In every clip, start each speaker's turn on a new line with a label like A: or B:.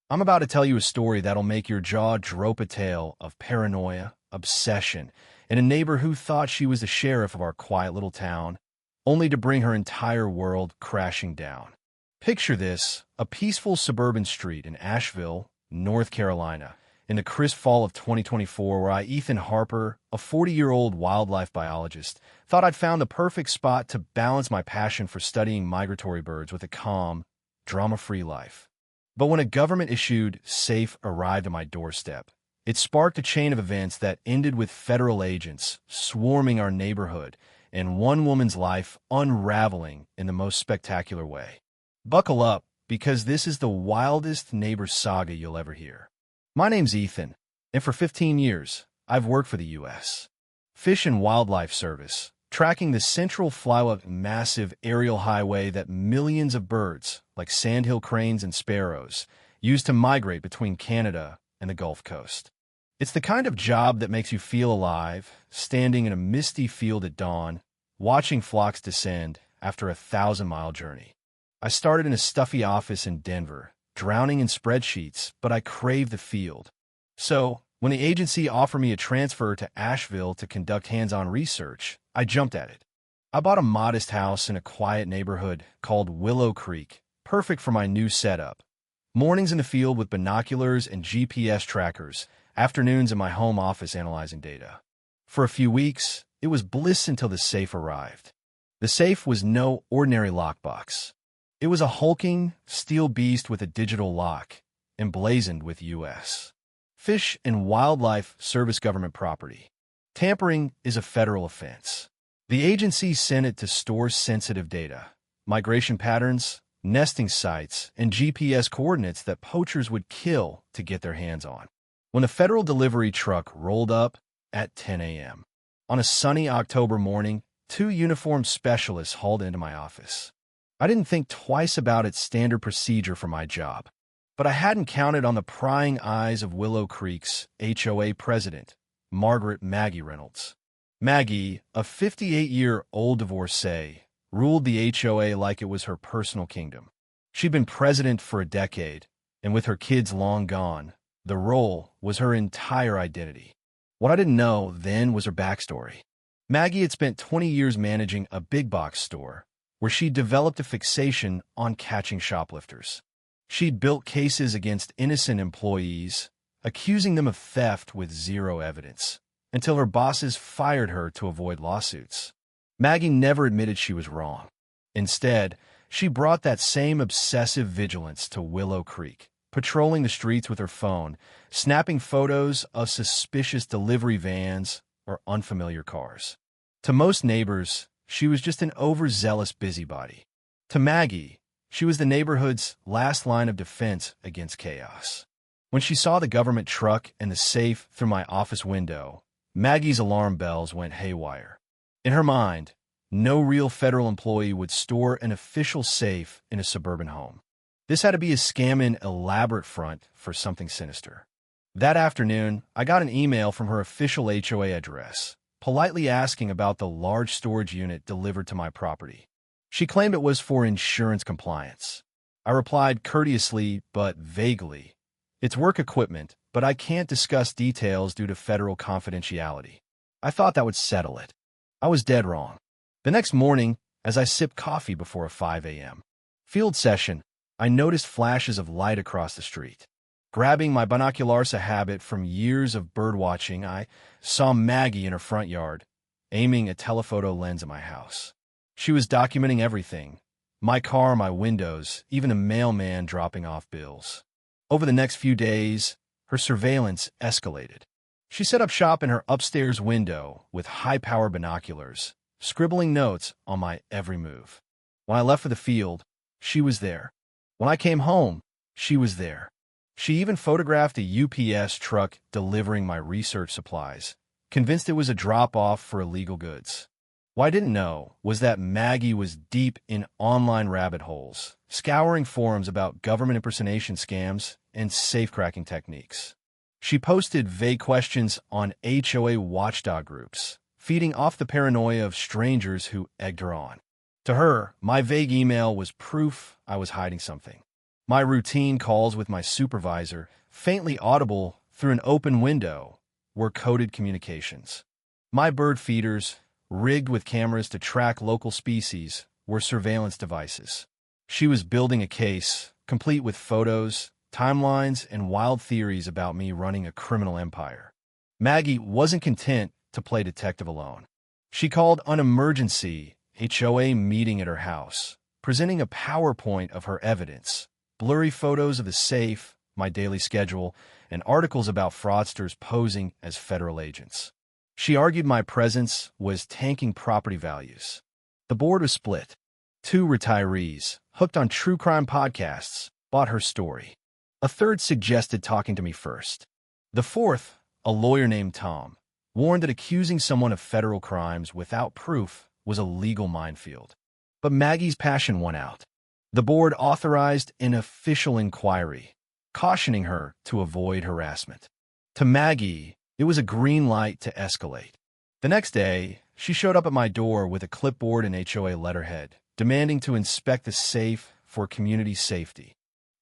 A: I'm about to tell you a story that'll make your jaw drop, a tale of paranoia, obsession, and a neighbor who thought she was the sheriff of our quiet little town, only to bring her entire world crashing down. Picture this, a peaceful suburban street in Asheville, North Carolina, in the crisp fall of 2024, where Ethan Harper, a 40-year-old wildlife biologist, thought I'd found the perfect spot to balance my passion for studying migratory birds with a calm, drama-free life. But when a government-issued safe arrived at my doorstep, it sparked a chain of events that ended with federal agents swarming our neighborhood and one woman's life unraveling in the most spectacular way. Buckle up, because this is the wildest neighbor saga you'll ever hear. My name's Ethan, and for 15 years, I've worked for the U.S. Fish and Wildlife Service, tracking the central flyout massive aerial highway that millions of birds, like sandhill cranes and sparrows, use to migrate between Canada and the Gulf Coast. It's the kind of job that makes you feel alive, standing in a misty field at dawn, watching flocks descend after a 1,000-mile journey. I started in a stuffy office in Denver, drowning in spreadsheets, but I craved the field. So, when the agency offered me a transfer to Asheville to conduct hands-on research, I jumped at it. I bought a modest house in a quiet neighborhood called Willow Creek, perfect for my new setup. Mornings in the field with binoculars and GPS trackers, afternoons in my home office analyzing data. For a few weeks, it was bliss until the safe arrived. The safe was no ordinary lockbox. It was a hulking, steel beast with a digital lock, emblazoned with U.S. Fish and Wildlife Service government property. Tampering is a federal offense. The agency sent it to store sensitive data, migration patterns, nesting sites, and GPS coordinates that poachers would kill to get their hands on. When a federal delivery truck rolled up at 10 a.m. on a sunny October morning, two uniformed specialists hauled into my office. I didn't think twice about its standard procedure for my job, but I hadn't counted on the prying eyes of Willow Creek's HOA president, Margaret Maggie Reynolds. Maggie, a 58-year-old divorcee, ruled the HOA like it was her personal kingdom. She'd been president for a decade, and with her kids long gone, the role was her entire identity. What I didn't know then was her backstory. Maggie had spent 20 years managing a big-box store, where she developed a fixation on catching shoplifters. She'd built cases against innocent employees, accusing them of theft with zero evidence, until her bosses fired her to avoid lawsuits. Maggie never admitted she was wrong. Instead, she brought that same obsessive vigilance to Willow Creek, patrolling the streets with her phone, snapping photos of suspicious delivery vans or unfamiliar cars. To most neighbors, she was just an overzealous busybody. To Maggie, she was the neighborhood's last line of defense against chaos. When she saw the government truck and the safe through my office window, Maggie's alarm bells went haywire. In her mind, no real federal employee would store an official safe in a suburban home. This had to be a scam-in elaborate front for something sinister. That afternoon, I got an email from her official HOA address, politely asking about the large storage unit delivered to my property. She claimed it was for insurance compliance. I replied courteously but vaguely, "It's work equipment, but I can't discuss details due to federal confidentiality." I thought that would settle it. I was dead wrong. The next morning, as I sipped coffee before a 5 a.m. field session, I noticed flashes of light across the street. Grabbing my binoculars, a habit from years of birdwatching, I saw Maggie in her front yard, aiming a telephoto lens at my house. She was documenting everything: my car, my windows, even a mailman dropping off bills. Over the next few days, her surveillance escalated. She set up shop in her upstairs window with high-power binoculars, scribbling notes on my every move. When I left for the field, she was there. When I came home, she was there. She even photographed a UPS truck delivering my research supplies, convinced it was a drop-off for illegal goods. What I didn't know was that Maggie was deep in online rabbit holes, scouring forums about government impersonation scams and safe-cracking techniques. She posted vague questions on HOA watchdog groups, feeding off the paranoia of strangers who egged her on. To her, my vague email was proof I was hiding something. My routine calls with my supervisor, faintly audible through an open window, were coded communications. My bird feeders, rigged with cameras to track local species, were surveillance devices. She was building a case, complete with photos, timelines, and wild theories about me running a criminal empire. Maggie wasn't content to play detective alone. She called an emergency HOA meeting at her house, presenting a PowerPoint of her evidence, blurry photos of the safe, my daily schedule, and articles about fraudsters posing as federal agents. She argued my presence was tanking property values. The board was split. 2 retirees, hooked on true crime podcasts, bought her story. A third suggested talking to me first. The fourth, a lawyer named Tom, warned that accusing someone of federal crimes without proof was a legal minefield. But Maggie's passion won out. The board authorized an official inquiry, cautioning her to avoid harassment. To Maggie, it was a green light to escalate. The next day, she showed up at my door with a clipboard and HOA letterhead, demanding to inspect the safe for community safety.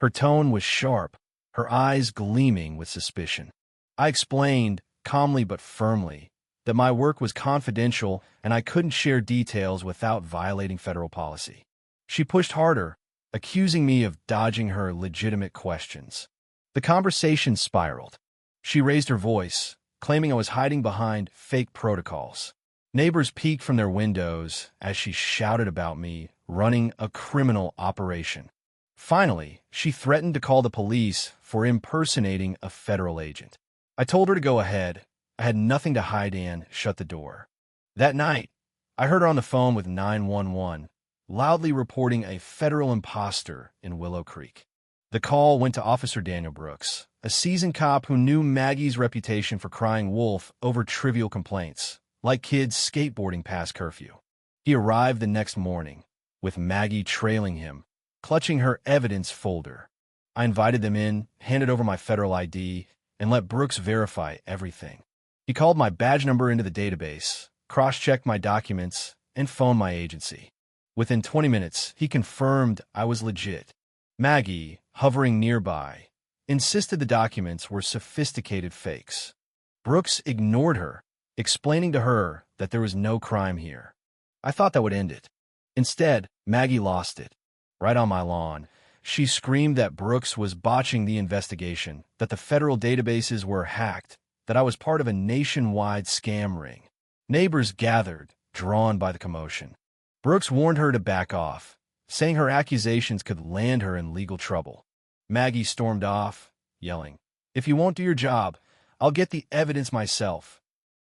A: Her tone was sharp, her eyes gleaming with suspicion. I explained, calmly but firmly, that my work was confidential and I couldn't share details without violating federal policy. She pushed harder, accusing me of dodging her legitimate questions. The conversation spiraled. She raised her voice, claiming I was hiding behind fake protocols. Neighbors peeked from their windows as she shouted about me running a criminal operation. Finally, she threatened to call the police for impersonating a federal agent. I told her to go ahead. I had nothing to hide and shut the door. That night, I heard her on the phone with 911, loudly reporting a federal imposter in Willow Creek. The call went to Officer Daniel Brooks, a seasoned cop who knew Maggie's reputation for crying wolf over trivial complaints, like kids skateboarding past curfew. He arrived the next morning, with Maggie trailing him, clutching her evidence folder. I invited them in, handed over my federal ID, and let Brooks verify everything. He called my badge number into the database, cross-checked my documents, and phoned my agency. Within 20 minutes, he confirmed I was legit. Maggie, hovering nearby, insisted the documents were sophisticated fakes. Brooks ignored her, explaining to her that there was no crime here. I thought that would end it. Instead, Maggie lost it. Right on my lawn, she screamed that Brooks was botching the investigation, that the federal databases were hacked, that I was part of a nationwide scam ring. Neighbors gathered, drawn by the commotion. Brooks warned her to back off, saying her accusations could land her in legal trouble. Maggie stormed off, yelling, "If you won't do your job, I'll get the evidence myself."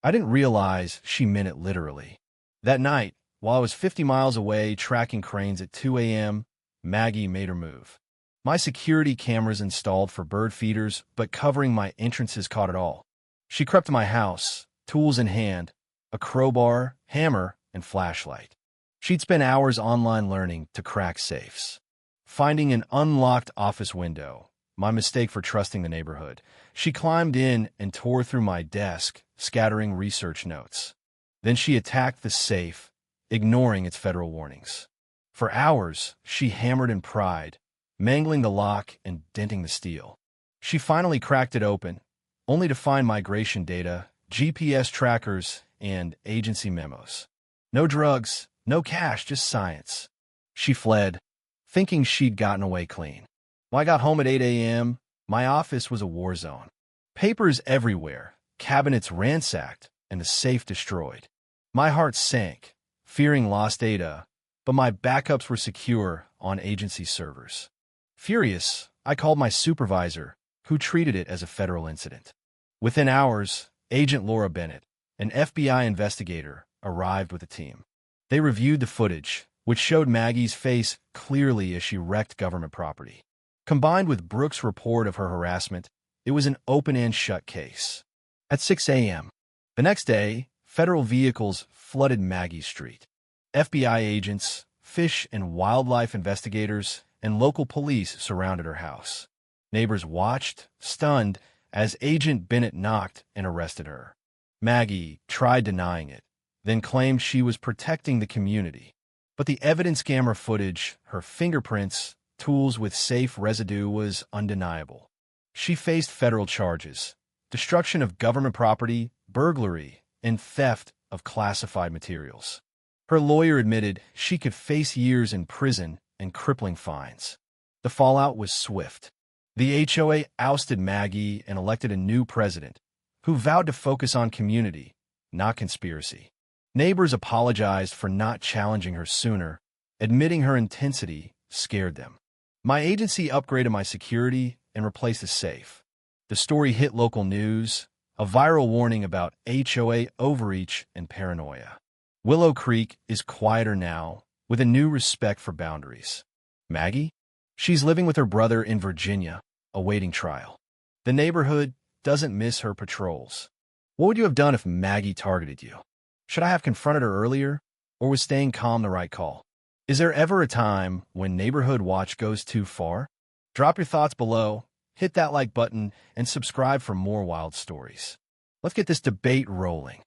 A: I didn't realize she meant it literally. That night, while I was 50 miles away tracking cranes at 2 a.m., Maggie made her move. My security cameras installed for bird feeders, but covering my entrances caught it all. She crept to my house, tools in hand, a crowbar, hammer, and flashlight. She'd spent hours online learning to crack safes. Finding an unlocked office window, my mistake for trusting the neighborhood, she climbed in and tore through my desk, scattering research notes. Then she attacked the safe, ignoring its federal warnings. For hours, she hammered and pried, mangling the lock and denting the steel. She finally cracked it open, only to find migration data, GPS trackers, and agency memos. No drugs, no cash, just science. She fled, thinking she'd gotten away clean. When I got home at 8 a.m., my office was a war zone. Papers everywhere, cabinets ransacked, and the safe destroyed. My heart sank, fearing lost data, but my backups were secure on agency servers. Furious, I called my supervisor, who treated it as a federal incident. Within hours, Agent Laura Bennett, an FBI investigator, arrived with a team. They reviewed the footage, which showed Maggie's face clearly as she wrecked government property. Combined with Brooks' report of her harassment, it was an open and shut case. At 6 a.m. the next day, federal vehicles flooded Maggie's street. FBI agents, fish and wildlife investigators, and local police surrounded her house. Neighbors watched, stunned, as Agent Bennett knocked and arrested her. Maggie tried denying it, then claimed she was protecting the community. But the evidence camera footage, her fingerprints, tools with safe residue was undeniable. She faced federal charges, destruction of government property, burglary, and theft of classified materials. Her lawyer admitted she could face years in prison and crippling fines. The fallout was swift. The HOA ousted Maggie and elected a new president, who vowed to focus on community, not conspiracy. Neighbors apologized for not challenging her sooner, admitting her intensity scared them. My agency upgraded my security and replaced the safe. The story hit local news, a viral warning about HOA overreach and paranoia. Willow Creek is quieter now, with a new respect for boundaries. Maggie? She's living with her brother in Virginia, awaiting trial. The neighborhood doesn't miss her patrols. What would you have done if Maggie targeted you? Should I have confronted her earlier, or was staying calm the right call? Is there ever a time when neighborhood watch goes too far? Drop your thoughts below, hit that like button, and subscribe for more wild stories. Let's get this debate rolling.